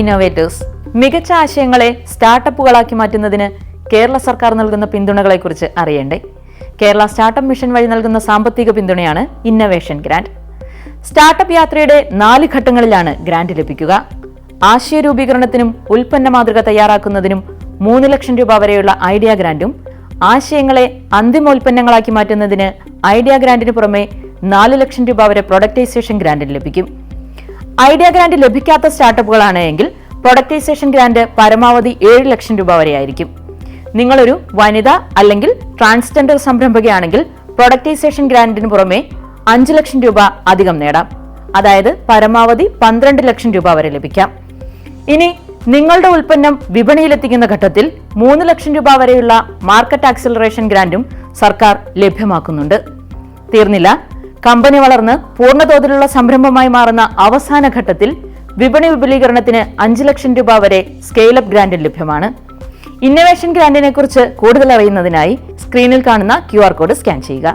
Innovators. മികച്ച ആശയങ്ങളെ സ്റ്റാർട്ടപ്പുകളാക്കി മാറ്റുന്നതിന് കേരള സർക്കാർ നൽകുന്ന പിന്തുണകളെക്കുറിച്ച് അറിയണ്ടേ? കേരള സ്റ്റാർട്ടപ്പ് മിഷൻ വഴി നൽകുന്ന സാമ്പത്തിക പിന്തുണയാണ് ഇന്നവേഷൻ ഗ്രാന്റ്. സ്റ്റാർട്ടപ്പ് യാത്രയുടെ 4 ഘട്ടങ്ങളിലാണ് ഗ്രാന്റ് ലഭിക്കുക. ആശയ രൂപീകരണത്തിനും ഉൽപ്പന്ന മാതൃക തയ്യാറാക്കുന്നതിനും 3 ലക്ഷം രൂപ വരെയുള്ള ഐഡിയ ഗ്രാന്റും, ആശയങ്ങളെ അന്തിമോൽപ്പന്നങ്ങളാക്കി മാറ്റുന്നതിന് ഐഡിയ ഗ്രാന്റിന് പുറമെ 4 ലക്ഷം രൂപ വരെ പ്രൊഡക്ടൈസേഷൻ ഗ്രാന്റിന് ലഭിക്കും. ഐഡിയ ഗ്രാന്റ് ലഭിക്കാത്ത സ്റ്റാർട്ടപ്പുകളാണ് എങ്കിൽ പ്രൊഡക്ടൈസേഷൻ ഗ്രാന്റ് പരമാവധി 7 ലക്ഷം രൂപ വരെയായിരിക്കും. നിങ്ങളൊരു വനിത അല്ലെങ്കിൽ ട്രാൻസ്ജെൻഡർ സംരംഭകയാണെങ്കിൽ പ്രൊഡക്ടൈസേഷൻ ഗ്രാന്റിന് പുറമെ 5 ലക്ഷം രൂപ അധികം നേടാം. അതായത് പരമാവധി 12 ലക്ഷം രൂപ വരെ ലഭിക്കാം. ഇനി നിങ്ങളുടെ ഉൽപ്പന്നം വിപണിയിലെത്തിക്കുന്ന ഘട്ടത്തിൽ 3 ലക്ഷം രൂപ വരെയുള്ള മാർക്കറ്റ് ആക്സിലറേഷൻ ഗ്രാന്റും സർക്കാർ ലഭ്യമാക്കുന്നുണ്ട്. തീർന്നില്ല, കമ്പനി വളർന്ന് പൂർണ്ണതോതിലുള്ള സംരംഭമായി മാറുന്ന അവസാന ഘട്ടത്തിൽ വിപണി വിപുലീകരണത്തിന് 5 ലക്ഷം രൂപ വരെ സ്കെയിലപ്പ് ഗ്രാന്റ് ലഭ്യമാണ്. ഇന്നവേഷൻ ഗ്രാന്റിനെ കുറിച്ച് കൂടുതൽ അറിയുന്നതിനായി സ്ക്രീനിൽ കാണുന്ന QR കോഡ് സ്കാൻ ചെയ്യുക.